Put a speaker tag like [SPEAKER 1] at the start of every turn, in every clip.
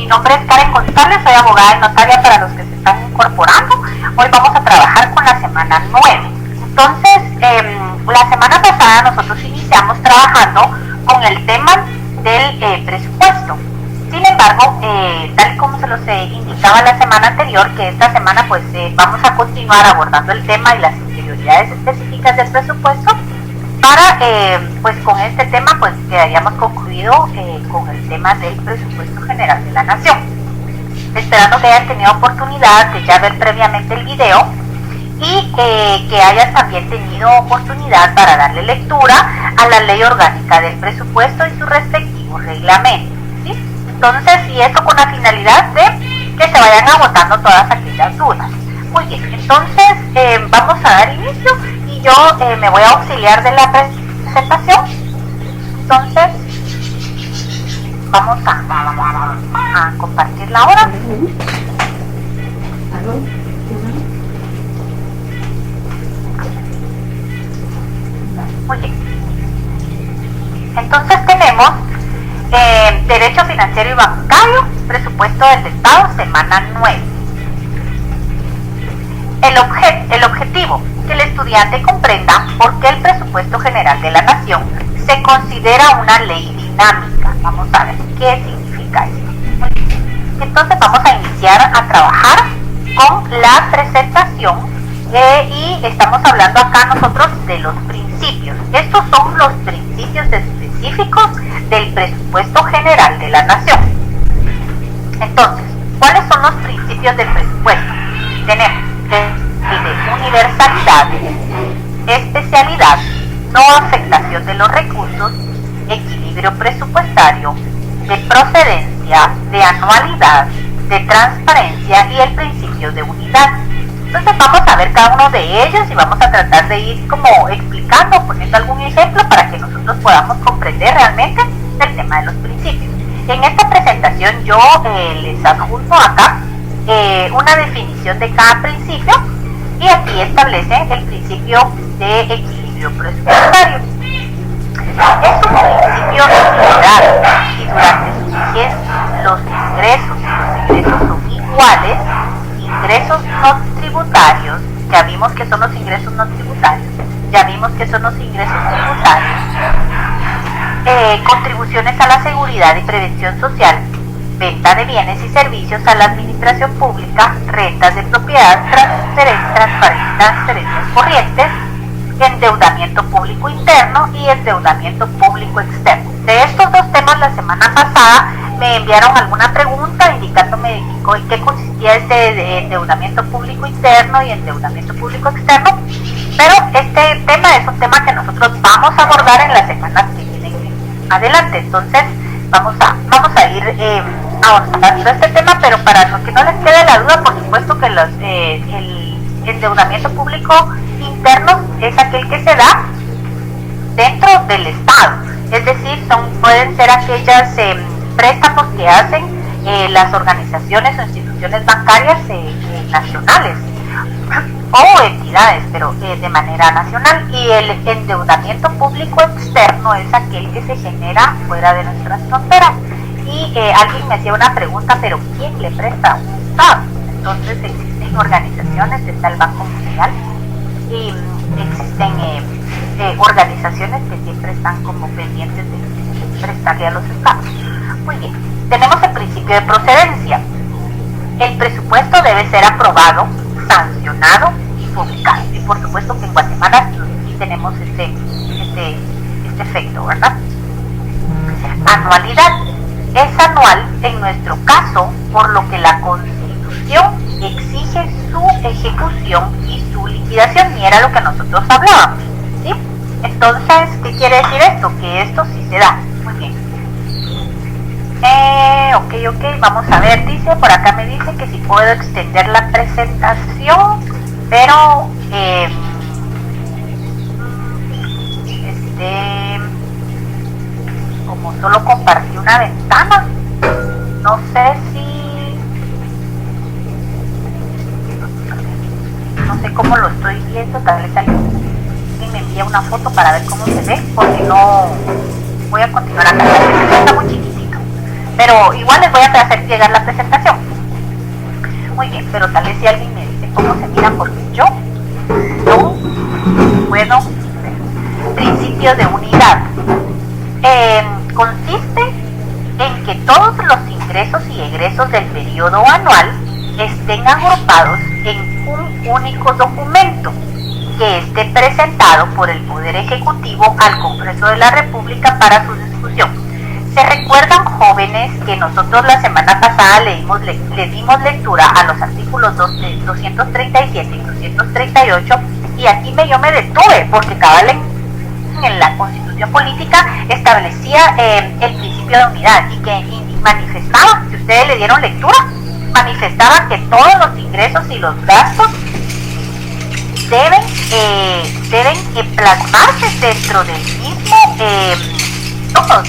[SPEAKER 1] Mi nombre es Karen González, soy abogada y notaria para los que se están incorporando. Hoy vamos a trabajar con la semana 9. Entonces, la semana pasada nosotros iniciamos trabajando con el tema del presupuesto. Sin embargo, tal y como se los indicaba la semana anterior, que esta semana pues vamos a continuar abordando el tema y las interioridades específicas del presupuesto. Para, pues con este tema pues quedaríamos concluido con el tema del presupuesto general de la nación. Esperando que hayan tenido oportunidad de ya ver previamente el video y que hayan también tenido oportunidad para darle lectura a la ley orgánica del presupuesto y su respectivo reglamento, ¿sí? Entonces, y esto con la finalidad de que se vayan agotando todas aquellas dudas. Muy bien, entonces vamos a dar inicio. Yo me voy a auxiliar de la presentación. Entonces vamos a compartirla ahora. Muy bien. Entonces tenemos Derecho Financiero y Bancario, Presupuesto del Estado, semana 9. El objetivo: que el estudiante comprenda por qué el presupuesto general de la nación se considera una ley dinámica. Vamos a ver qué significa esto. Entonces vamos a iniciar a trabajar con la presentación y estamos hablando acá nosotros de los principios. Estos son los principios específicos del presupuesto general de la nación. Entonces, ¿cuáles son los principios del presupuesto? Tenemos el de universalidad, especialidad, no afectación de los recursos, equilibrio presupuestario, de procedencia, de anualidad, de transparencia y el principio de unidad. Entonces vamos a ver cada uno de ellos y vamos a tratar de ir como explicando, poniendo algún ejemplo para que nosotros podamos comprender realmente el tema de los principios. En esta presentación yo les adjunto acá una definición de cada principio. Y aquí establece el principio de equilibrio presupuestario. Es un principio general y durante su vigencia los ingresos son iguales. Ingresos no tributarios, ya vimos que son los ingresos no tributarios, ya vimos que son los ingresos tributarios. Contribuciones a la seguridad y prevención social, venta de bienes y servicios a la administración pública, rentas de propiedad, transferencias corrientes, endeudamiento público interno y endeudamiento público externo. De estos dos temas la semana pasada me enviaron alguna pregunta indicándome en qué consistía este endeudamiento público interno y endeudamiento público externo, pero este tema es un tema que nosotros vamos a abordar en las semanas que vienen adelante. Entonces vamos a ir avanzando este tema, pero para que no les quede la duda, por supuesto que el endeudamiento público interno es aquel que se da dentro del Estado, es decir, pueden ser aquellos préstamos que hacen las organizaciones o instituciones bancarias nacionales o entidades, pero de manera nacional, y el endeudamiento público externo es aquel que se genera fuera de nuestras fronteras. Y alguien me hacía una pregunta, pero ¿quién le presta a un Estado? Entonces existen organizaciones, está el Banco Mundial y existen organizaciones que siempre están como pendientes de prestarle a los Estados. Muy bien, tenemos el principio de procedencia. El presupuesto debe ser aprobado, sancionado y publicado. Y por supuesto que en Guatemala sí tenemos este efecto, ¿verdad? Anualidad. Es anual en nuestro caso, por lo que la Constitución exige su ejecución y su liquidación, y era lo que nosotros hablábamos, ¿sí? Entonces, ¿qué quiere decir esto? Que esto sí se da. Muy bien. Ok, vamos a ver, dice, por acá me dice que si puedo extender la presentación, pero como solo compartí una ventana, no sé cómo lo estoy viendo, tal vez alguien me envía una foto para ver cómo se ve, porque no voy a continuar acá, está muy chiquitito. pero igual les voy a hacer llegar la presentación. Muy bien, pero tal vez si alguien me dice cómo se mira, porque yo no puedo ver. Principio de unidad. Consiste en que todos los ingresos y egresos del periodo anual estén agrupados en un único documento que esté presentado por el Poder Ejecutivo al Congreso de la República para su discusión. ¿Se recuerdan, jóvenes, que nosotros la semana pasada le dimos lectura a los artículos 237 y 238? Y aquí yo me detuve porque cada en la Constitución Política establecía el principio de unidad y que manifestaba, si ustedes le dieron lectura, manifestaba que todos los ingresos y los gastos deben plasmarse dentro del mismo,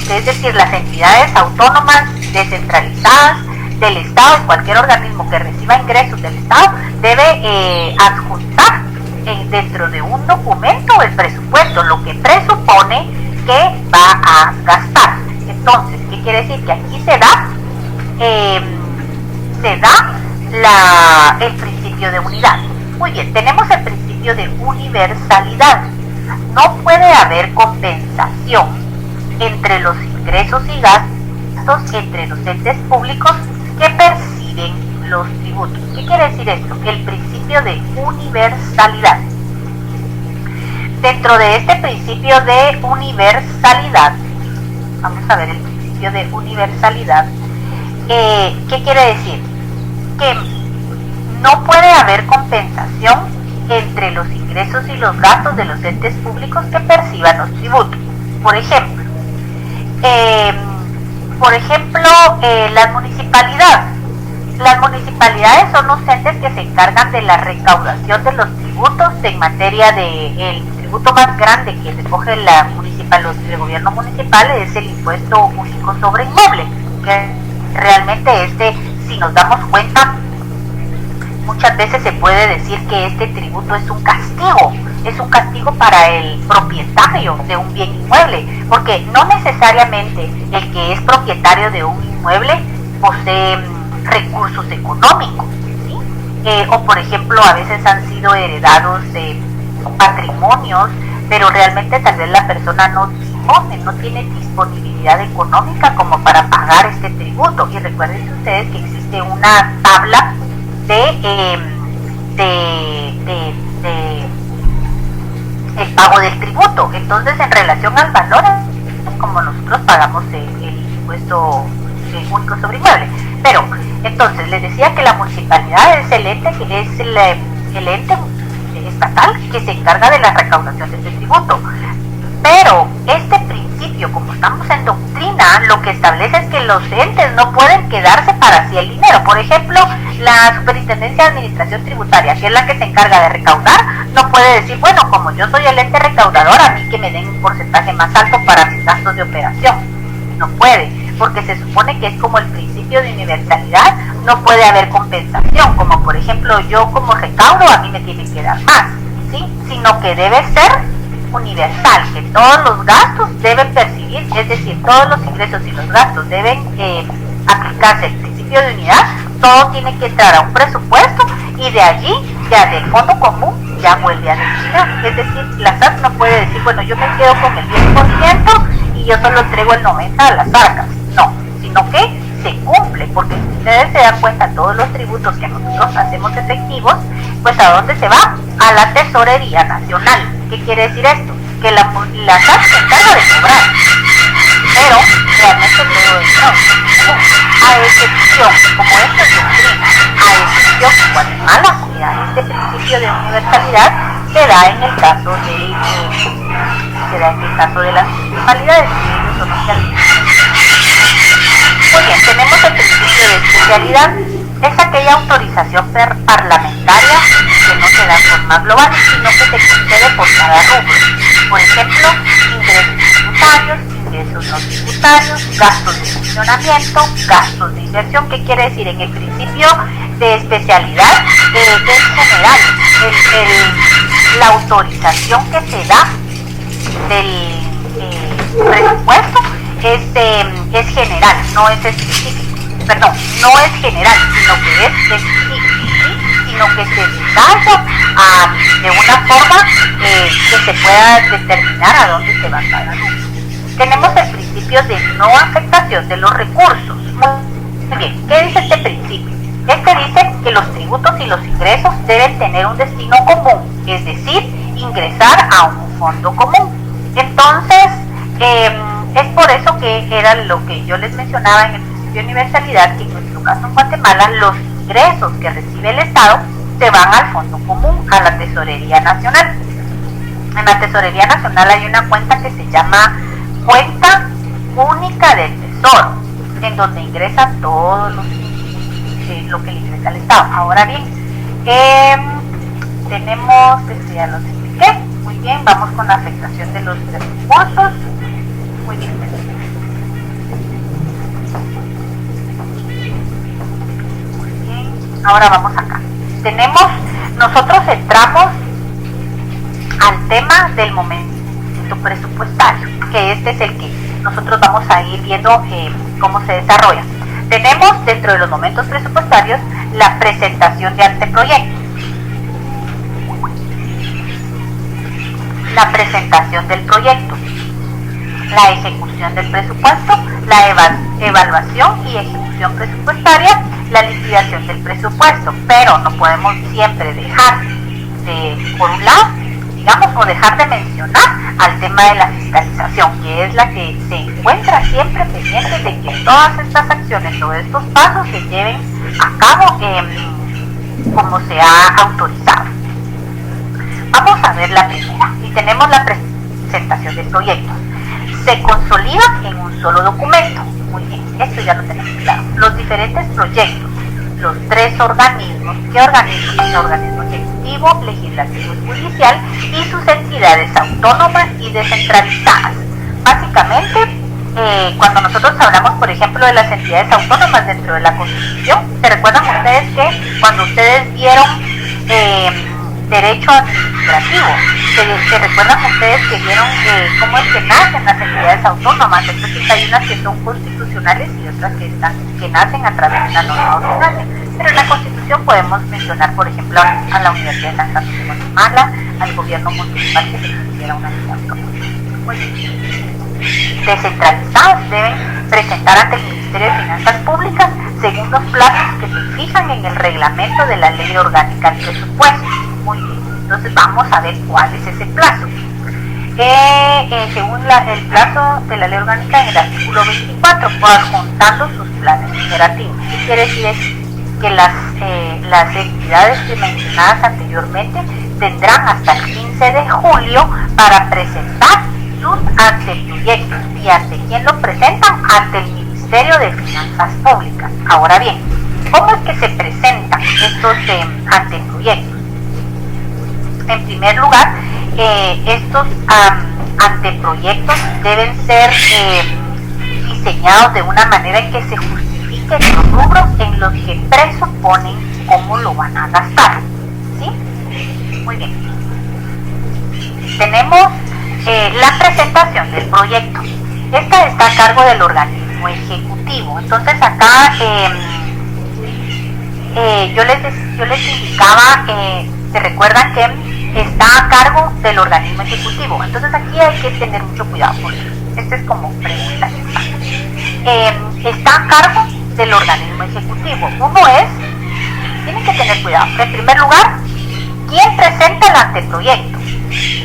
[SPEAKER 1] es decir, las entidades autónomas descentralizadas del Estado y cualquier organismo que reciba ingresos del Estado debe adjuntar dentro de un documento el presupuesto, lo que presupone que va a gastar. Entonces, ¿qué quiere decir? Que aquí se da el principio de unidad. Muy bien, tenemos el principio de universalidad. No puede haber compensación entre los ingresos y gastos entre los entes públicos que perciben los tributos. ¿Qué quiere decir esto? El principio de universalidad. Dentro de este principio de universalidad, vamos a ver el principio de universalidad. ¿Qué quiere decir? Que no puede haber compensación entre los ingresos y los gastos de los entes públicos que perciban los tributos. Por ejemplo, las municipalidades. Las municipalidades son los entes que se encargan de la recaudación de los tributos en materia el tributo más grande que recoge el gobierno municipal es el impuesto único sobre inmueble, que realmente si nos damos cuenta, muchas veces se puede decir que este tributo es un castigo para el propietario de un bien inmueble, porque no necesariamente el que es propietario de un inmueble posee recursos económicos, ¿sí? O por ejemplo a veces han sido heredados patrimonios, pero realmente tal vez la persona no tiene disponibilidad económica como para pagar este tributo. Y recuerden ustedes que existe una tabla el pago del tributo. Entonces, en relación al valor, como nosotros pagamos el impuesto único sobre inmueble. Pero entonces les decía que la municipalidad es el ente estatal que se encarga de la recaudación de este tributo. Pero este principio, como estamos en doctrina, lo que establece es que los entes no pueden quedarse para sí el dinero. Por ejemplo, la Superintendencia de Administración Tributaria, que es la que se encarga de recaudar, no puede decir, bueno, como yo soy el ente recaudador, a mí que me den un porcentaje más alto para mis gastos de operación. No puede, porque se supone que es como el principio de universalidad, no puede haber compensación, como por ejemplo yo como recaudo, a mí me tienen que dar más, ¿sí? Sino que debe ser universal, que todos los gastos deben percibir, es decir, todos los ingresos y los gastos deben aplicarse el principio de unidad, todo tiene que entrar a un presupuesto y de allí, ya del fondo común, ya vuelve a destinar. Es decir, la SAT no puede decir, bueno, yo me quedo con el 10% y yo solo entrego el 90% a las arcas, no, sino que se cumple, porque si ustedes se dan cuenta, todos los tributos que nosotros hacemos efectivos, pues ¿a dónde se va? A la Tesorería Nacional. ¿Qué quiere decir esto? Que la SAT se encarga de cobrar, pero realmente todo es a excepción, como esto es doctrina, a excepción de Guatemala, este principio de universalidad se da en el caso de las municipalidades, que ellos son oficialistas. Muy bien, tenemos el principio de especialidad. Es aquella autorización parlamentaria que no se da en forma global, sino que se concede por cada rubro. Por ejemplo, ingresos tributarios, ingresos no tributarios, gastos de funcionamiento, gastos de inversión. ¿Qué quiere decir? En el principio de especialidad es general. La autorización que se da del presupuesto es general, no es específico. Perdón, no es general, sino que es específico, ¿sí? Sino que se detalla de una forma que se pueda determinar a dónde se va a dar la luz. Tenemos el principio de no afectación de los recursos. Muy bien, ¿qué dice este principio? Este dice que los tributos y los ingresos deben tener un destino común, es decir, ingresar a un fondo común. Entonces, es por eso que era lo que yo les mencionaba en el principio de universalidad, que en nuestro caso en Guatemala, los ingresos que recibe el Estado se van al fondo común, a la Tesorería Nacional. En la Tesorería Nacional hay una cuenta que se llama Cuenta Única del Tesoro, en donde ingresan todos lo que le ingresa al Estado. Ahora bien, tenemos, ya los expliqué. Muy bien, vamos con la afectación de los presupuestos. Muy bien. Muy bien, ahora vamos acá. Nosotros entramos al tema del momento presupuestario, que este es el que nosotros vamos a ir viendo cómo se desarrolla. Tenemos dentro de los momentos presupuestarios la presentación de anteproyectos, la presentación del proyecto, la ejecución del presupuesto, la evaluación y ejecución presupuestaria, la liquidación del presupuesto, pero no podemos siempre dejar por un lado, digamos, o dejar de mencionar al tema de la fiscalización, que es la que se encuentra siempre pendiente de que todas estas acciones o estos pasos se lleven a cabo como se ha autorizado. Vamos a ver la primera, y tenemos la presentación del proyecto. Se consolida en un solo documento. Muy bien, esto ya lo tenemos claro. Los diferentes proyectos, los tres organismos, ¿qué organismos? El organismo ejecutivo, legislativo y judicial, y sus entidades autónomas y descentralizadas. Básicamente, cuando nosotros hablamos, por ejemplo, de las entidades autónomas dentro de la Constitución, ¿se recuerdan ustedes que cuando ustedes vieron derecho administrativo, se recuerdan ustedes que vieron cómo es que nacen las entidades autónomas? Entonces hay unas que son constitucionales y otras que nacen a través de una norma ordinaria. Pero en la Constitución podemos mencionar, por ejemplo, a la Universidad de San Carlos de Guatemala, al gobierno municipal que se considera una entidad autónoma. Descentralizadas deben presentar ante el Ministerio de Finanzas Públicas según los plazos que se fijan en el reglamento de la Ley Orgánica del Presupuesto. Muy bien, entonces vamos a ver cuál es ese plazo. Según el plazo de la Ley Orgánica en el artículo 24, adjuntando sus planes operativos. ¿Qué quiere decir eso? Que las entidades que mencionadas anteriormente tendrán hasta el 15 de julio para presentar sus anteproyectos. ¿Y ante quién lo presentan? Ante el Ministerio de Finanzas Públicas. Ahora bien, ¿cómo es que se presentan estos anteproyectos? En primer lugar, estos anteproyectos deben ser diseñados de una manera en que se justifiquen los rubros en los que presuponen cómo lo van a gastar. ¿Sí? Muy bien. Tenemos la presentación del proyecto. Esta está a cargo del organismo ejecutivo. Entonces acá yo les indicaba, se recuerdan que está a cargo del organismo ejecutivo. Entonces aquí hay que tener mucho cuidado por eso. Esta es como pregunta. Está a cargo del organismo ejecutivo. Uno es, tienen que tener cuidado. En primer lugar, ¿quién presenta el anteproyecto?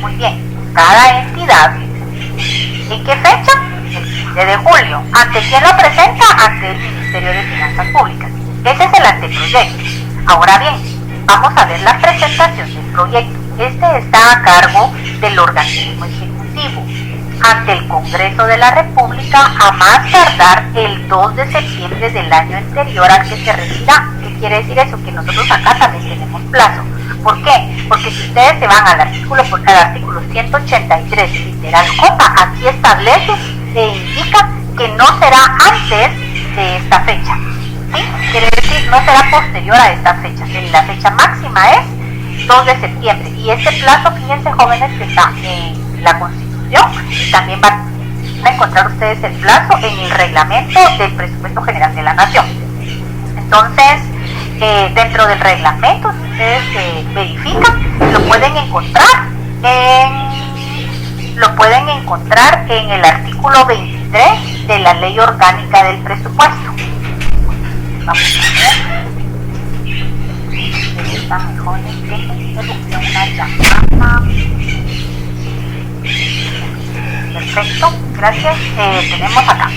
[SPEAKER 1] Muy bien, cada entidad. ¿En qué fecha? El 15 de julio. ¿Ante quién lo presenta? Ante el Ministerio de Finanzas Públicas. Ese es el anteproyecto. Ahora bien, vamos a ver la presentación del proyecto. Este está a cargo del organismo ejecutivo ante el Congreso de la República a más tardar el 2 de septiembre del año anterior al que se retirá. ¿Qué quiere decir eso? Que nosotros acá también tenemos plazo. ¿Por qué? Porque si ustedes se van al artículo 183, literal J, aquí establece e indica que no será antes de esta fecha. ¿Sí? Quiere decir, no será posterior a esta fecha. La fecha máxima es 2 de septiembre. Y este plazo, fíjense jóvenes, que está en la Constitución y también va van a encontrar ustedes el plazo en el reglamento del presupuesto general de la nación. Entonces, dentro del reglamento, si ustedes verifican, lo pueden encontrar en el artículo 23 de la Ley Orgánica del Presupuesto. Vamos a ver. Está mejor una llamada. Perfecto, gracias. Tenemos acá.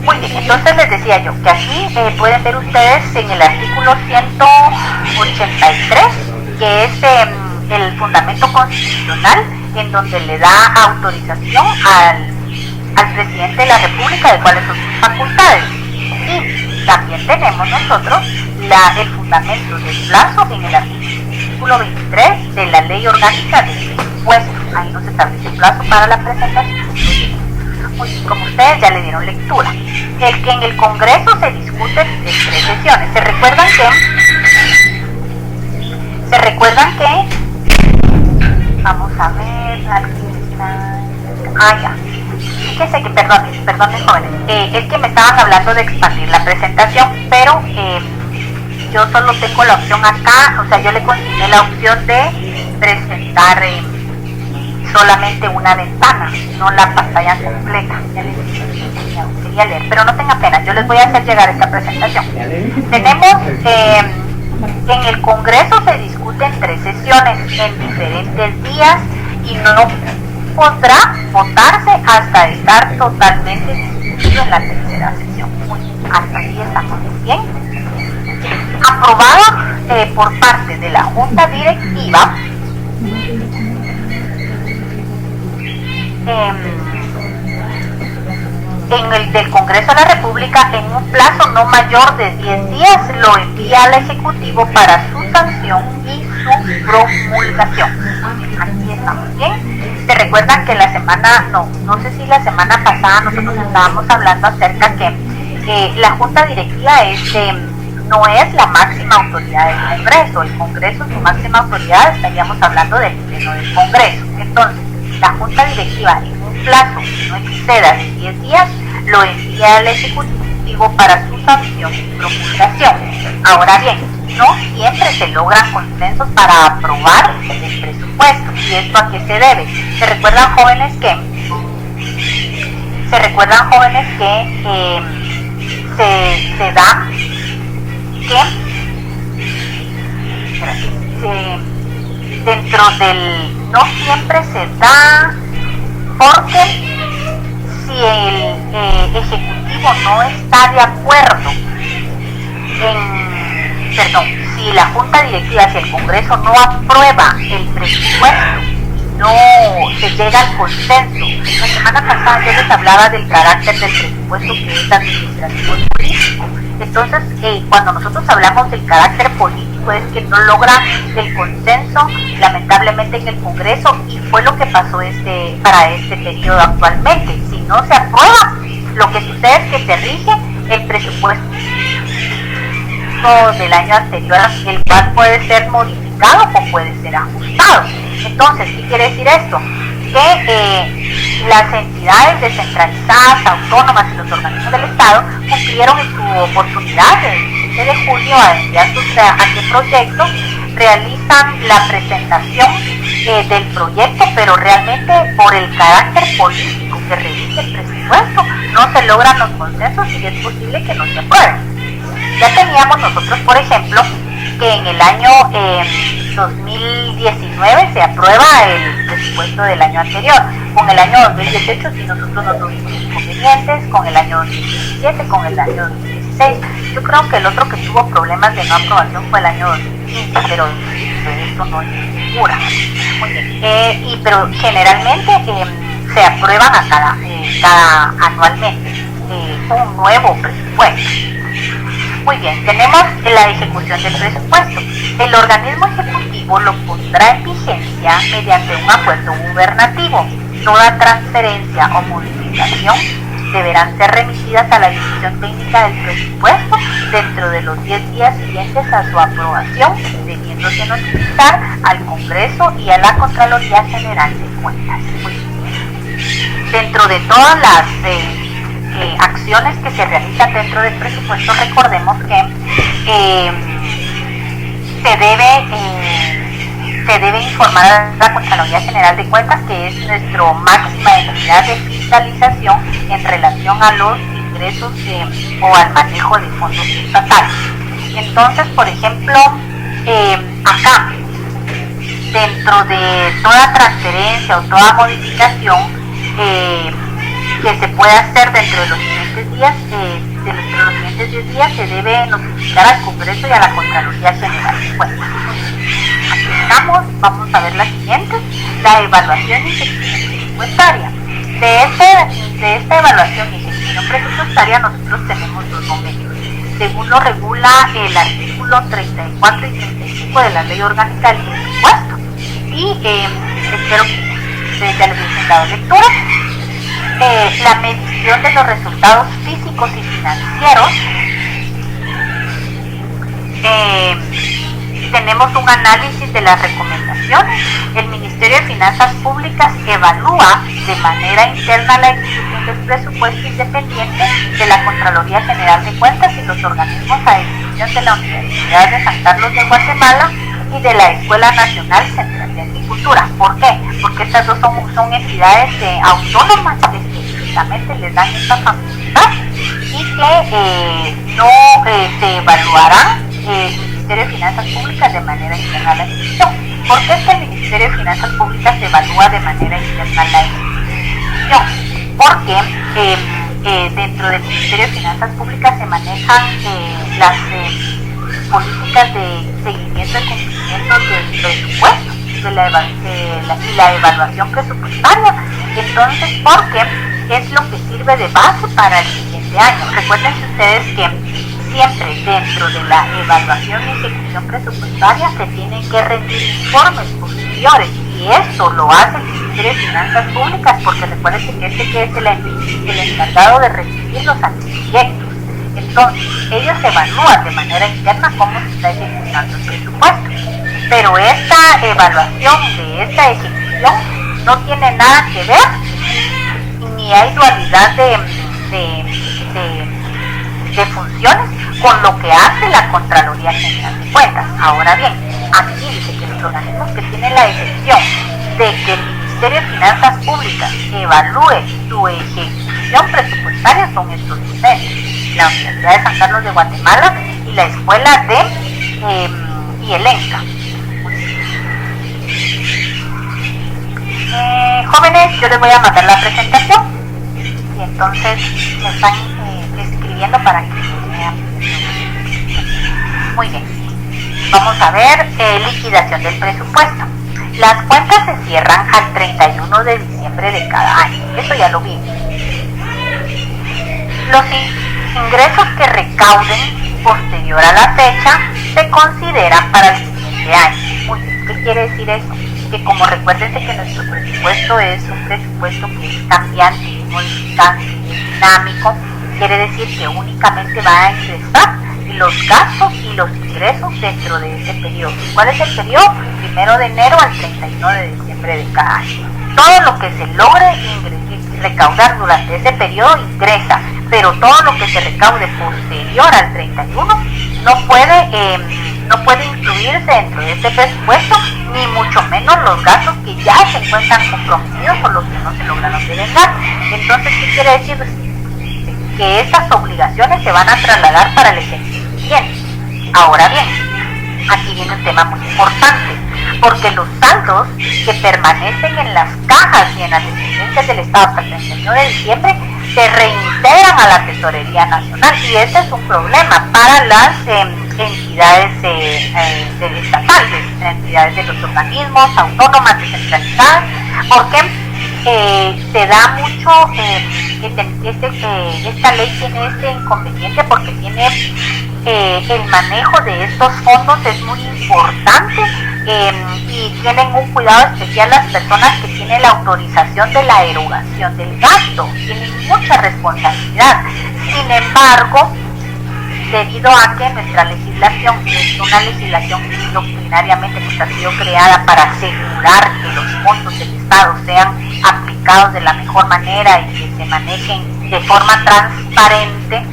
[SPEAKER 1] Muy bien, entonces les decía yo que aquí pueden ver ustedes en el artículo 183, que es el fundamento constitucional, en donde le da autorización al presidente de la República de cuáles son sus facultades. Y también tenemos nosotros el fundamento del plazo en el artículo 23 de la Ley Orgánica del Presupuesto. Ahí nos establece el plazo para la presentación. Como ustedes ya le dieron lectura, el que en el Congreso se discute en 3 sesiones. ¿Se recuerdan que? Vamos a ver, ya. Fíjense que, perdón, jóvenes, es que me estaban hablando de expandir la presentación, pero yo solo tengo la opción acá, o sea, yo le consigné la opción de presentar solamente una ventana, no la pantalla completa. Quería leer, pero no tenga pena, yo les voy a hacer llegar esta presentación. Tenemos, en el Congreso se discute en 3 sesiones, en diferentes días, y no podrá votarse hasta estar totalmente discutido en la 3ª sesión. Hasta aquí estamos bien. Aprobado por parte de la Junta Directiva, en el del Congreso de la República, en un plazo no mayor de 10 días, lo envía al Ejecutivo para su sanción y su promulgación. Aquí estamos bien. Se recuerdan que la semana pasada nosotros estábamos hablando acerca que la Junta Directiva no es la máxima autoridad del Congreso. El Congreso, su máxima autoridad, estaríamos hablando del Pleno del Congreso. Entonces, la Junta Directiva, en un plazo que no exceda de 10 días, lo envía al Ejecutivo para su sanción y promulgación. Ahora bien, no siempre se logran consensos para aprobar el presupuesto. ¿Y esto a qué se debe? ¿Se recuerdan, jóvenes, que se da que dentro del... No siempre se da porque si el Ejecutivo no está de acuerdo si la Junta Directiva, si el Congreso no aprueba el presupuesto, no se llega al consenso. La semana pasada yo les hablaba del carácter del presupuesto, que es administrativo y político. Entonces, cuando nosotros hablamos del carácter político, es que no logra el consenso, lamentablemente, en el Congreso, y fue lo que pasó para este periodo actualmente. Si no se aprueba, lo que sucede es que se rige el presupuesto del año anterior, el cual puede ser modificado o puede ser ajustado. Entonces, ¿qué quiere decir esto? Que las entidades descentralizadas, autónomas y los organismos del Estado cumplieron en su oportunidad del 17 de junio a enviar sus anteproyectos, realizan la presentación del proyecto, pero realmente por el carácter político que reviste el presupuesto no se logran los consensos y es posible que no se aprueben. Ya teníamos nosotros, por ejemplo, que en el año 2019 se aprueba el presupuesto del año anterior. Con el año 2018 sí nosotros no tuvimos inconvenientes, con el año 2017, con el año 2016. Yo creo que el otro que tuvo problemas de no aprobación fue el año 2015, pero esto no es segura. Muy bien. Pero generalmente se aprueban cada anualmente un nuevo presupuesto. Muy bien, tenemos la ejecución del presupuesto. El organismo ejecutivo lo pondrá en vigencia mediante un acuerdo gubernativo. Toda transferencia o modificación deberán ser remitidas a la Dirección Técnica del Presupuesto dentro de los 10 días siguientes a su aprobación, debiéndose notificar al Congreso y a la Contraloría General de Cuentas. Muy bien. dentro de todas las acciones que se realizan dentro del presupuesto, recordemos que se debe informar a la Contraloría General de Cuentas, que es nuestra máxima entidad de fiscalización en relación a los ingresos o al manejo de fondos estatales. Entonces, por ejemplo, acá, dentro de toda transferencia o toda modificación que se pueda hacer dentro de los siguientes días, se debe notificar al Congreso y a la Contraloría General de Cuentas. Aquí estamos, vamos a ver la siguiente, la evaluación y ejecución presupuestaria. De esta evaluación y ejecución presupuestaria nosotros tenemos dos momentos, según lo regula el artículo 34 y 35 de la Ley Orgánica del Presupuesto. Y espero que ustedes ya les hayan dado lectura. La medición de los resultados físicos y financieros. Tenemos un análisis de las recomendaciones. El Ministerio de Finanzas Públicas evalúa de manera interna la ejecución del presupuesto independiente de la Contraloría General de Cuentas y los organismos a disposición de la Universidad de San Carlos de Guatemala y de la Escuela Nacional Central de Agricultura. ¿Por qué? Porque estas dos son entidades autónomas que específicamente les dan esta facultad y que no se evaluará el Ministerio de Finanzas Públicas de manera interna la ejecución. ¿Por qué es que el Ministerio de Finanzas Públicas se evalúa de manera interna la ejecución? Porque dentro del Ministerio de Finanzas Públicas se manejan las políticas de seguimiento y cumplimiento del presupuesto y la evaluación presupuestaria. Entonces, porque es lo que sirve de base para el siguiente año. Recuerden ustedes que siempre dentro de la evaluación y ejecución presupuestaria se tienen que rendir informes posteriores, y esto lo hace el Ministerio de Finanzas Públicas, porque recuerden que que es el encargado de recibir los anteproyectos. Entonces, ellos evalúan de manera interna cómo se está ejecutando el presupuesto. Pero esta evaluación de esta ejecución no tiene nada que ver, ni hay dualidad de funciones con lo que hace la Contraloría General de Cuentas. Ahora bien, aquí dice que los organismos que tienen la excepción de que el Ministerio de Finanzas Públicas evalúe su ejecución presupuestaria son estos docentes: la Universidad de San Carlos de Guatemala y la Escuela de IELENCA. Jóvenes, yo les voy a mandar la presentación y entonces me están escribiendo para que vean. Muy bien, vamos a ver liquidación del presupuesto. Las cuentas se cierran al 31 de diciembre de cada año, eso ya lo vimos. Los ingresos que recauden posterior a la fecha se consideran para el siguiente año. Muy bien, ¿qué quiere decir eso? Que como recuérdense que nuestro presupuesto es un presupuesto que es cambiante, es modificante, es dinámico, quiere decir que únicamente va a ingresar los gastos y los ingresos dentro de ese periodo. ¿Cuál es el periodo? 1 de enero al 31 de diciembre de cada año. Todo lo que se logre recaudar durante ese periodo ingresa, pero todo lo que se recaude posterior al 31 no puede incluirse dentro de este presupuesto, ni mucho menos los gastos que ya se encuentran comprometidos por los que no se lograron devengar. Entonces, ¿qué quiere decir? Que estas obligaciones se van a trasladar para el ejercicio siguiente. Ahora bien, aquí viene un tema muy importante, porque los saldos que permanecen en las cajas y en las dependencias del Estado hasta el 31 de diciembre se reintegran a la Tesorería Nacional, y ese es un problema para las entidades estatales, entidades de los organismos autónomas descentralizadas, porque se da mucho, esta ley tiene este inconveniente, porque tiene el manejo de estos fondos es muy importante, y tienen un cuidado especial las personas que tienen la autorización de la erogación del gasto, tienen mucha responsabilidad. Sin embargo, debido a que nuestra legislación es una legislación doctrinariamente que ha sido creada para asegurar que los fondos del Estado sean aplicados de la mejor manera y que se manejen de forma transparente.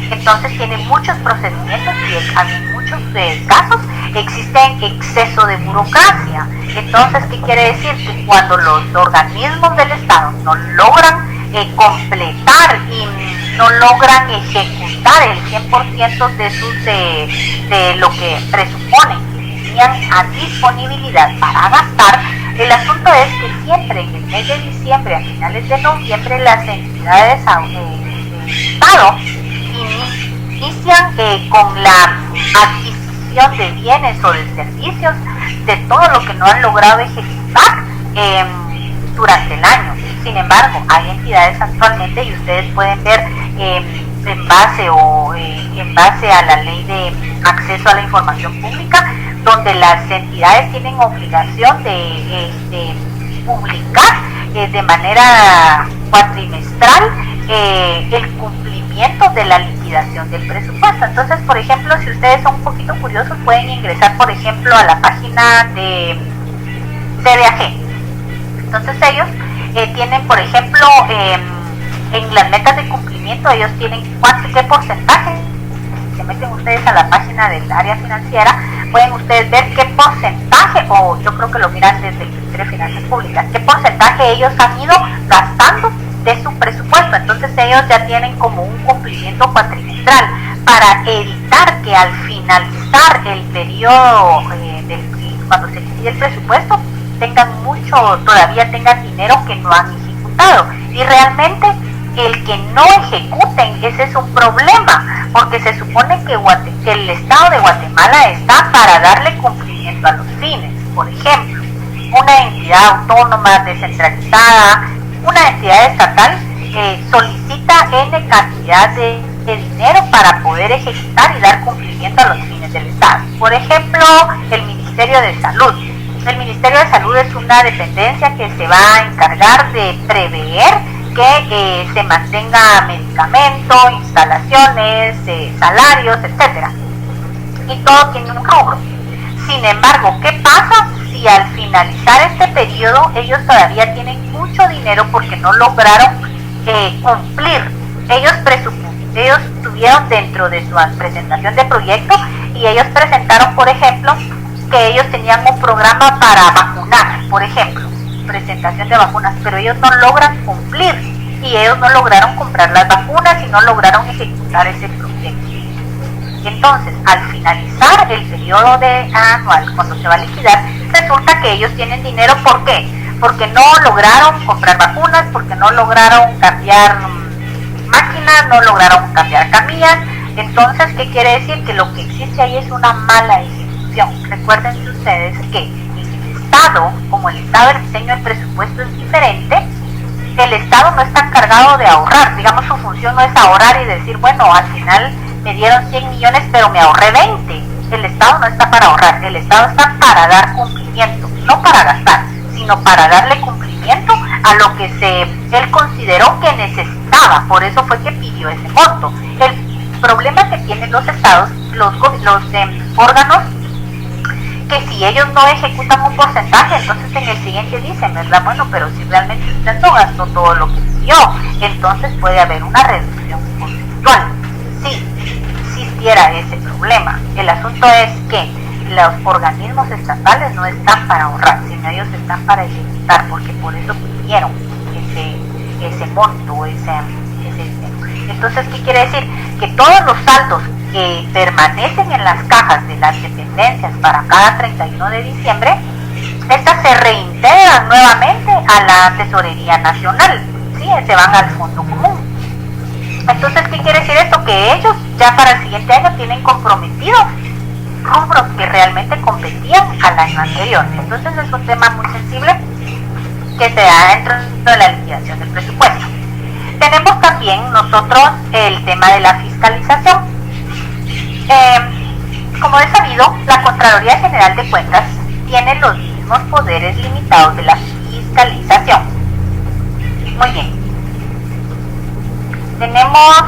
[SPEAKER 1] Entonces tiene muchos procedimientos y en muchos casos existe exceso de burocracia. Entonces, ¿qué quiere decir? Que cuando los organismos del Estado no logran completar y no logran ejecutar el 100% de lo que presuponen que tenían a disponibilidad para gastar, el asunto es que siempre en el mes de diciembre, a finales de noviembre, las entidades de Estado inician con la adquisición de bienes o de servicios de todo lo que no han logrado ejecutar durante el año. Sin embargo, hay entidades actualmente, y ustedes pueden ver en base a la ley de acceso a la información pública, donde las entidades tienen obligación de publicar de manera cuatrimestral el cumplimiento de la liquidación del presupuesto. Entonces, por ejemplo, si ustedes son un poquito curiosos, pueden ingresar, por ejemplo, a la página de CBAG. Entonces ellos tienen, por ejemplo, en las metas de cumplimiento, ellos tienen qué porcentaje. Si se meten ustedes a la página del área financiera, pueden ustedes ver qué porcentaje, o yo creo que lo miran desde el Ministerio de Finanzas Públicas, qué porcentaje ellos han ido gastando de su presupuesto. Entonces ellos ya tienen como un cumplimiento cuatrimestral para evitar que al finalizar el periodo cuando se liquide el presupuesto todavía tengan dinero que no han ejecutado. Y realmente el que no ejecuten, ese es un problema, porque se supone que el Estado de Guatemala está para darle cumplimiento a los fines. Por ejemplo, una entidad autónoma descentralizada, una entidad estatal solicita N cantidad de dinero para poder ejecutar y dar cumplimiento a los fines del Estado. Por ejemplo, el Ministerio de Salud. El Ministerio de Salud es una dependencia que se va a encargar de prever que se mantenga medicamento, instalaciones, salarios, etcétera. Y todo tiene un rubro. Sin embargo, ¿qué pasa si al finalizar este periodo ellos todavía tienen mucho dinero porque no lograron cumplir? Ellos tuvieron dentro de su presentación de proyecto, y ellos presentaron, por ejemplo, que ellos tenían un programa para vacunar, por ejemplo, presentación de vacunas, pero ellos no logran cumplir, y ellos no lograron comprar las vacunas y no lograron ejecutar ese proyecto. Entonces, al finalizar el periodo anual, cuando se va a liquidar, resulta que ellos tienen dinero. ¿Por qué? Porque no lograron comprar vacunas, porque no lograron cambiar máquinas, no lograron cambiar camillas. Entonces, ¿qué quiere decir? Que lo que existe ahí es una mala ejecución. Recuerden ustedes que en el Estado, como el Estado, el diseño del presupuesto es diferente. El Estado no está encargado de ahorrar. Digamos, su función no es ahorrar y decir, bueno, al final me dieron 100 millones, pero me ahorré 20. El Estado no está para ahorrar. El Estado está para dar cumplimiento, no para gastar, sino para darle cumplimiento a lo que él consideró que necesitaba. Por eso fue que pidió ese monto. El problema que tienen los estados, los órganos, que si ellos no ejecutan un porcentaje, entonces en el siguiente dicen, ¿verdad? Bueno, pero si realmente usted no gastó todo lo que pidió, entonces puede haber una reducción porcentual. Sí, existiera ese problema. El asunto es que los organismos estatales no están para ahorrar, sino ellos están para ejecutar, porque por eso pidieron ese monto, ese dinero. Entonces, ¿qué quiere decir? Que todos los saldos que permanecen en las cajas de las dependencias para cada 31 de diciembre, estas se reintegran nuevamente a la Tesorería Nacional, ¿sí? Se van al Fondo Común. Entonces, ¿qué quiere decir esto? Que ellos ya para el siguiente año tienen comprometidos rubros que realmente competían al año anterior. Entonces es un tema muy sensible que se da dentro de la liquidación del presupuesto. Tenemos también nosotros el tema de la fiscalización. Como es sabido, la Contraloría General de Cuentas tiene los mismos poderes limitados de la fiscalización. Muy bien. Tenemos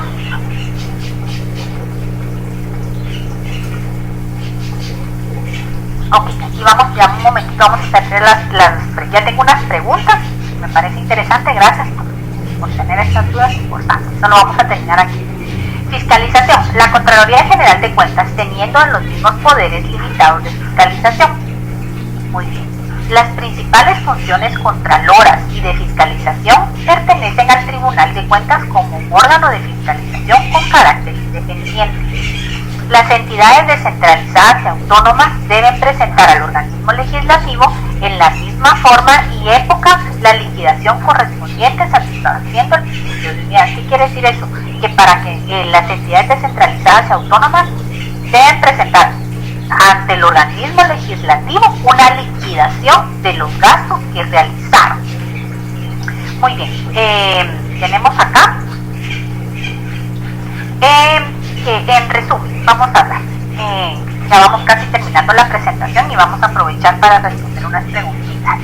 [SPEAKER 1] vamos ya un momentito, vamos a hacer ya tengo unas preguntas, me parece interesante, gracias por tener estas dudas importantes. Eso lo vamos a terminar aquí. Fiscalización. La Contraloría General de Cuentas, teniendo los mismos poderes limitados de fiscalización. Muy bien. Las principales funciones contraloras y de fiscalización pertenecen al Tribunal de Cuentas como un órgano de fiscalización con carácter independiente. Las entidades descentralizadas y autónomas deben presentar al organismo legislativo en la misma forma y época la liquidación correspondiente satisfaciendo el principio de unidad. ¿Qué quiere decir eso? Que para que las entidades descentralizadas y autónomas deben presentar ante el organismo legislativo una liquidación de los gastos que realizaron. Muy bien, tenemos acá en resumen, vamos a hablar, ya vamos casi terminando la presentación y vamos a aprovechar para responder unas preguntitas.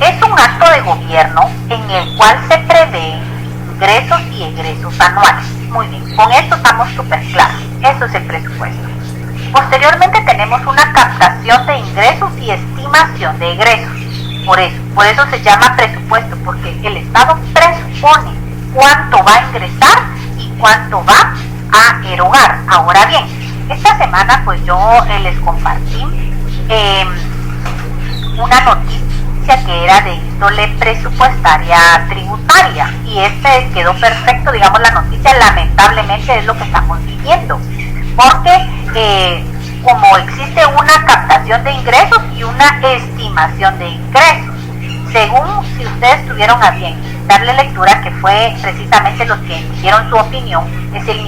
[SPEAKER 1] Es un acto de gobierno en el cual se prevén ingresos y egresos anuales. Muy bien, con esto estamos súper claros, eso es el presupuesto. Posteriormente tenemos una captación de ingresos y estimación de egresos. Por eso se llama presupuesto, porque el Estado presupone cuánto va a ingresar y cuánto va a erogar. Ahora bien, esta semana pues yo les compartí una noticia que era de índole presupuestaria tributaria y quedó perfecto, digamos, la noticia lamentablemente es lo que estamos viviendo, porque como existe una captación de ingresos y una estimación de ingresos, según si ustedes tuvieron a bien darle lectura, que fue precisamente los que emitieron su opinión, es el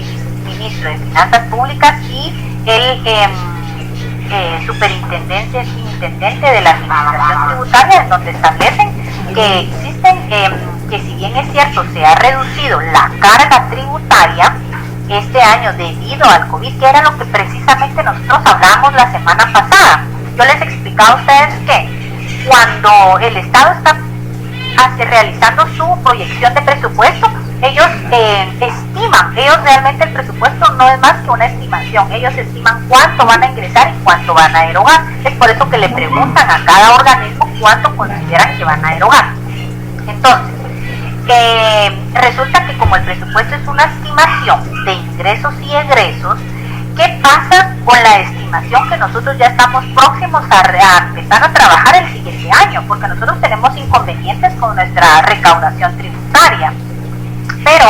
[SPEAKER 1] ministro de Finanzas Públicas y el superintendente de la Administración Tributaria, en donde establecen que existen, que si bien es cierto se ha reducido la carga tributaria este año debido al COVID, que era lo que precisamente nosotros hablamos la semana pasada. Yo les explicaba a ustedes que cuando el Estado está realizando su proyección de presupuesto, ellos estiman, ellos realmente el presupuesto no es más que una estimación, ellos estiman cuánto van a ingresar y cuánto van a erogar. Es por eso que le preguntan a cada organismo cuánto consideran que van a erogar. Entonces, resulta que como el presupuesto es una estimación de ingresos y egresos, ¿qué pasa con la estimación que nosotros ya estamos próximos a empezar a trabajar el siguiente año? Porque nosotros tenemos inconvenientes con nuestra recaudación tributaria. Pero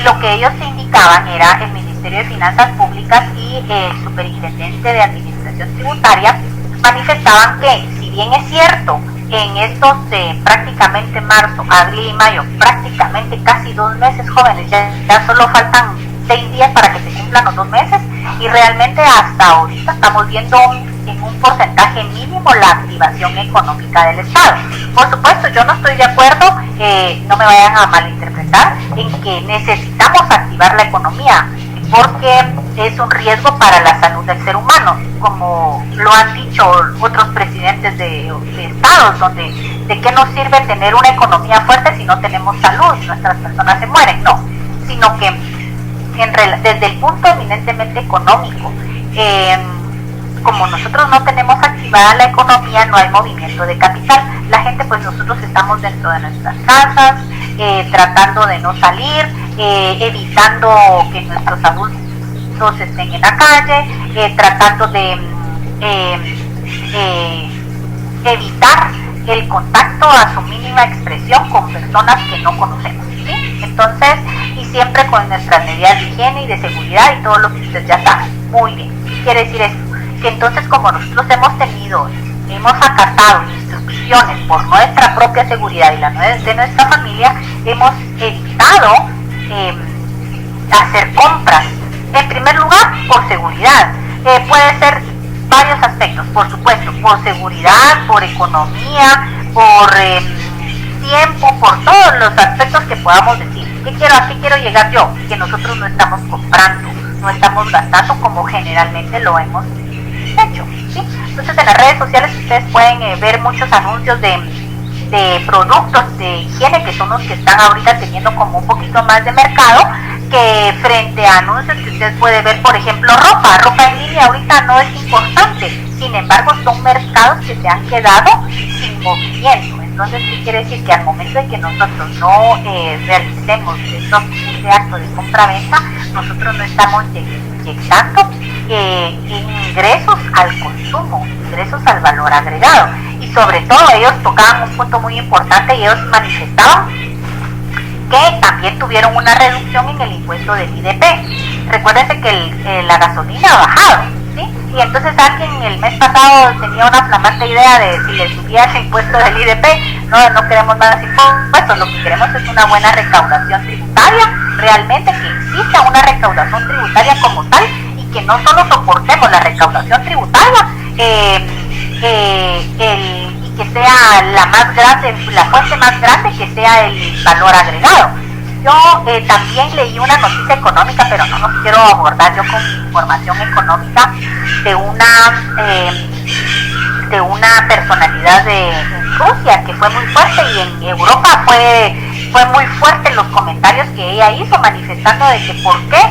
[SPEAKER 1] lo que ellos indicaban era el Ministerio de Finanzas Públicas y el Superintendente de Administración Tributaria manifestaban que, si bien es cierto, en estos prácticamente marzo, abril y mayo, prácticamente casi 2 meses, jóvenes, ya solo faltan 6 días para que se cumplan los 2 meses y realmente hasta ahorita estamos viendo en un porcentaje mínimo la activación económica del Estado. Por supuesto, yo no estoy de acuerdo, no me vayan a malinterpretar, en que necesitamos activar la economía porque es un riesgo para la salud del ser humano, como lo han dicho otros presidentes de estados, donde de qué nos sirve tener una economía fuerte si no tenemos salud, nuestras personas se mueren. No, sino que desde el punto eminentemente económico, como nosotros no tenemos activada la economía, no hay movimiento de capital. La gente, pues nosotros estamos dentro de nuestras casas, tratando de no salir, evitando que nuestros adultos estén en la calle, tratando de evitar el contacto a su mínima expresión con personas que no conocemos, ¿sí? Entonces, y siempre con nuestras medidas de higiene y de seguridad y todo lo que ustedes ya saben. Muy bien, ¿qué quiere decir esto? Que entonces, como nosotros hemos acatado instrucciones por nuestra propia seguridad y la de nuestra familia, hemos evitado hacer compras. En primer lugar, por seguridad. Puede ser varios aspectos, por supuesto, por seguridad, por economía, por tiempo, por todos los aspectos que podamos decir. ¿A qué quiero llegar yo? Que nosotros no estamos comprando, no estamos gastando como generalmente lo hemos hecho, ¿sí? Entonces, en las redes sociales ustedes pueden ver muchos anuncios de productos de higiene, que son los que están ahorita teniendo como un poquito más de mercado, que frente a anuncios que ustedes pueden ver, por ejemplo, ropa en línea ahorita no es importante. Sin sin embargo son mercados que se han quedado sin movimiento. Entonces, ¿qué quiere decir? Que al momento de que nosotros no realicemos ese acto de compra-venta, nosotros no estamos inyectando ingresos al consumo, ingresos al valor agregado. Y sobre todo ellos tocaban un punto muy importante y ellos manifestaban que también tuvieron una reducción en el impuesto del IDP. Recuérdense que la gasolina ha bajado, ¿sí? Y entonces alguien el mes pasado tenía una flamante idea de si le subía el impuesto del IDP. No queremos más impuestos, lo que queremos es una buena recaudación tributaria, realmente que exista una recaudación tributaria como tal y que no solo soportemos la recaudación tributaria, y que sea la más grande, la fuente más grande, que sea el valor agregado. Yo también leí una noticia económica, pero no los quiero abordar yo con información económica, de una personalidad de Rusia que fue muy fuerte, y en Europa fue muy fuerte los comentarios que ella hizo, manifestando de que por qué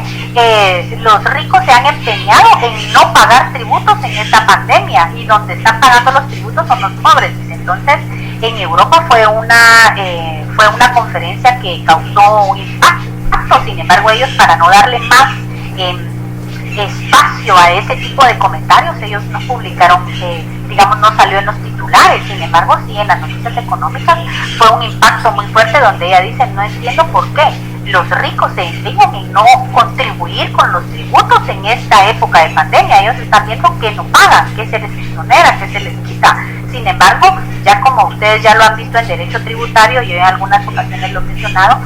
[SPEAKER 1] los ricos se han empeñado en no pagar tributos en esta pandemia, y donde están pagando los tributos son los pobres. Entonces, en Europa fue una conferencia que causó un impacto. Sin embargo, ellos, para no darle más espacio a ese tipo de comentarios, ellos no publicaron, no salió en los titulares. Sin embargo, sí, en las noticias económicas fue un impacto muy fuerte, donde ella dice: no entiendo por qué los ricos se empeñan en no contribuir con los tributos en esta época de pandemia. Ellos están viendo que no pagan, que se les exonera, que se les quita. Sin embargo, ya como ustedes ya lo han visto en derecho tributario, yo en algunas ocasiones lo he mencionado,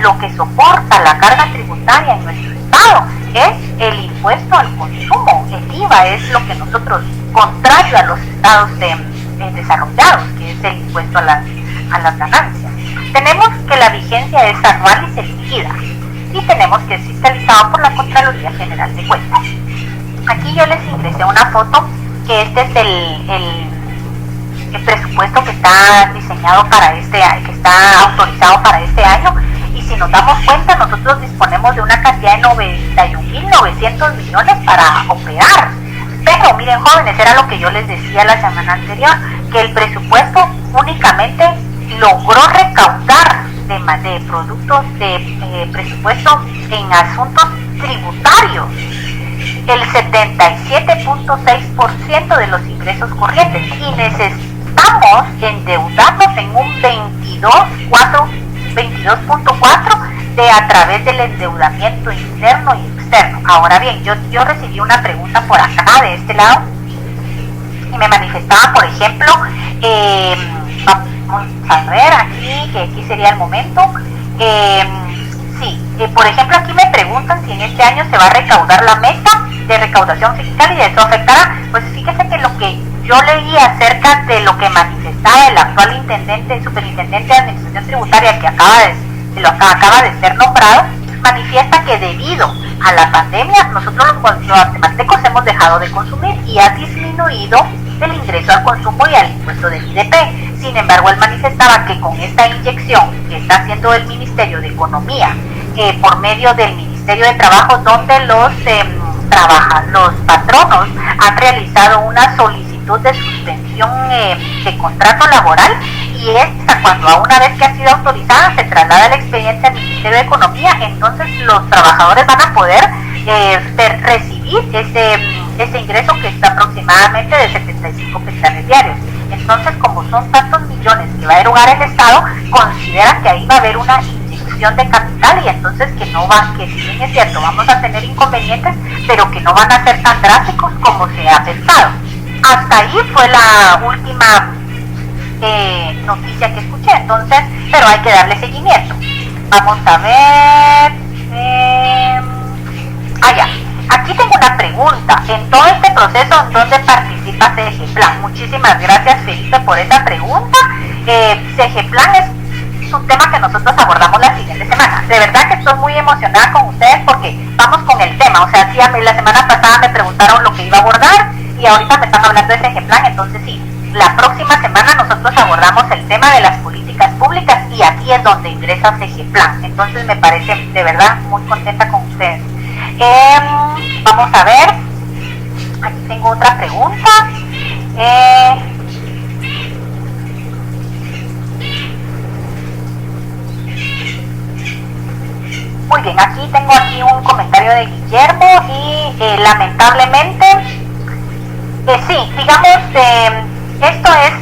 [SPEAKER 1] lo que soporta la carga tributaria en nuestro estado es el impuesto al consumo. El IVA es lo que nosotros, contrario a los estados desarrollados, que es el impuesto a las ganancias. Tenemos que la vigencia es anual y se liquida, y tenemos que es fiscalizado por la Contraloría General de Cuentas. Aquí yo les ingresé una foto, que este es el presupuesto que está diseñado para este año, que está autorizado para este año, y si nos damos cuenta, nosotros disponemos de una cantidad de 91.900 millones para operar. Pero miren, jóvenes, era lo que yo les decía la semana anterior, que el presupuesto únicamente logró recaudar de productos de presupuesto en asuntos tributarios el 77.6% de los ingresos corrientes, y necesitamos endeudarnos en un 22.4% a través del endeudamiento interno y externo. Ahora bien, yo recibí una pregunta por acá de este lado, y me manifestaba, por ejemplo, vamos a ver aquí, que aquí sería el momento. Por ejemplo, aquí me preguntan si en este año se va a recaudar la meta de recaudación fiscal y eso afectará. Pues fíjese que lo que yo leí acerca de lo que manifestaba el actual superintendente de administración tributaria, que acaba de ser nombrado, manifiesta que debido a la pandemia nosotros los guatemaltecos hemos dejado de consumir y ha disminuido el ingreso al consumo y al impuesto del IDP. Sin embargo, él manifestaba que con esta inyección que está haciendo el Ministerio de Economía, por medio del Ministerio de Trabajo, donde los patronos han realizado una solicitud de suspensión de contrato laboral, y esta, cuando una vez que ha sido autorizada, se traslada el expediente al Ministerio de Economía, entonces los trabajadores van a poder recibir ese ingreso, que está aproximadamente de 75 quetzales diarios. Entonces, como son tantos millones que va a erogar el Estado, considera que ahí va a haber una inyección de capital, y entonces que si bien es cierto, vamos a tener inconvenientes, pero que no van a ser tan drásticos como se ha pensado. Hasta ahí fue la última noticia que escuché, entonces, pero hay que darle seguimiento. Vamos a ver. Ya. Aquí tengo una pregunta. En todo este proceso, ¿en dónde participa CGPLAN? Muchísimas gracias, Felipe, por esa pregunta. CGPLAN es un tema que nosotros abordamos la siguiente semana. De verdad que estoy muy emocionada con ustedes porque vamos con el tema. O sea, sí, la semana pasada me preguntaron lo que iba a abordar y ahorita me están hablando de CGPLAN. Entonces sí, la próxima semana nosotros abordamos el tema de las políticas públicas, y aquí es donde ingresa CGPLAN. Entonces me parece de verdad muy contenta con ustedes. Vamos a ver, aquí tengo otra pregunta. Muy bien, aquí tengo un comentario de Guillermo y lamentablemente, sí, digamos, esto es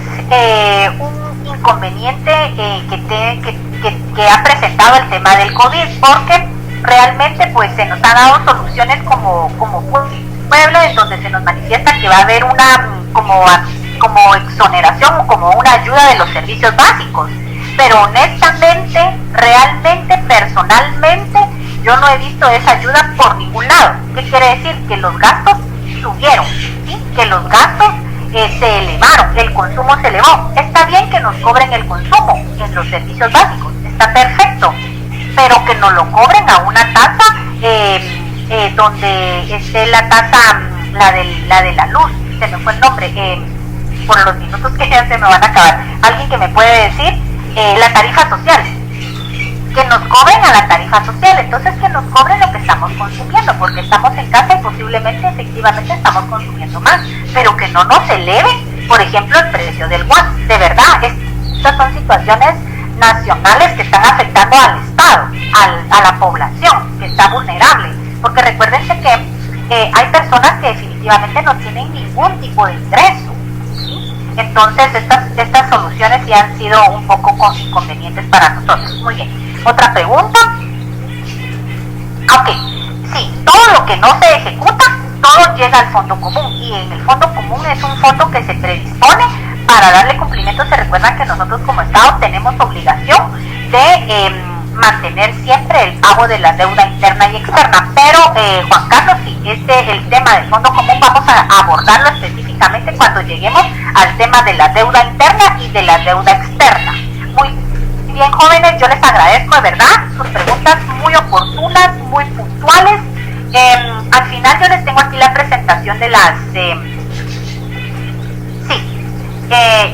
[SPEAKER 1] un inconveniente que ha presentado el tema del COVID, porque realmente pues se nos ha dado soluciones como pueblo, en donde se nos manifiesta que va a haber una como exoneración o como una ayuda de los servicios básicos, pero honestamente, realmente, personalmente, yo no he visto esa ayuda por ningún lado. ¿Qué quiere decir? Que los gastos subieron, ¿sí? Que los gastos se elevaron, el consumo se elevó. Está bien que nos cobren el consumo en los servicios básicos, está perfecto, pero que nos lo cobren a una tasa donde esté la tasa, la de la luz, se me fue el nombre, por los minutos que ya se me van a acabar. ¿Alguien que me puede decir? La tarifa social, que nos cobren a la tarifa social, entonces que nos cobren lo que estamos consumiendo, porque estamos en casa y posiblemente efectivamente estamos consumiendo más, pero que no nos eleve, por ejemplo, el precio del gas. De verdad, estas son situaciones nacionales que están afectando al Estado, a la población que está vulnerable, porque recuérdense que hay personas que definitivamente no tienen ningún tipo de ingreso. Entonces estas soluciones sí han sido un poco inconvenientes para nosotros. Muy bien, otra pregunta. Ok, sí, todo lo que no se ejecuta, todo llega al fondo común, y en el fondo común es un fondo que se predispone para darle cumplimiento. Se recuerdan que nosotros como Estado tenemos obligación de mantener siempre el pago de la deuda interna y externa, pero Juan Carlos, sí, el tema del fondo común vamos a abordarlo específicamente cuando lleguemos al tema de la deuda interna y de la deuda externa. Muy bien, jóvenes, yo les agradezco de verdad sus preguntas muy oportunas, muy puntuales. Al final yo les tengo aquí la presentación de las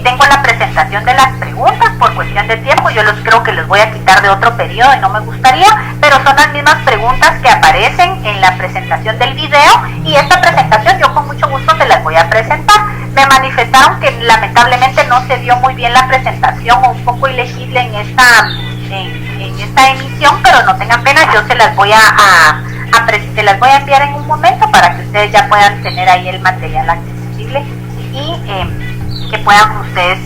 [SPEAKER 1] tengo la presentación de las preguntas. Por cuestión de tiempo yo creo que los voy a quitar de otro periodo y no me gustaría, pero son las mismas preguntas que aparecen en la presentación del video, y esta presentación yo con mucho gusto se las voy a presentar. Me manifestaron que lamentablemente no se dio muy bien la presentación, o un poco ilegible en esta emisión, pero no tengan pena, yo se las voy se las voy a enviar en un momento para que ustedes ya puedan tener ahí el material accesible y que puedan ustedes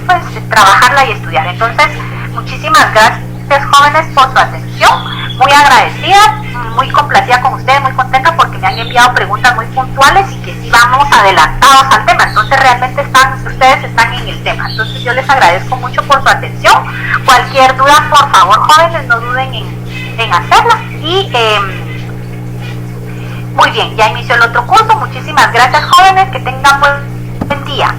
[SPEAKER 1] pues trabajarla y estudiar. Entonces, muchísimas gracias, jóvenes, por su atención. Muy agradecida, muy complacida con ustedes, muy contenta porque me han enviado preguntas muy puntuales y que sí vamos adelantados al tema. Entonces realmente ustedes están en el tema. Entonces yo les agradezco mucho por su atención. Cualquier duda, por favor, jóvenes, no duden en hacerla. Y muy bien, ya inició el otro curso. Muchísimas gracias, jóvenes, que tengan buen día.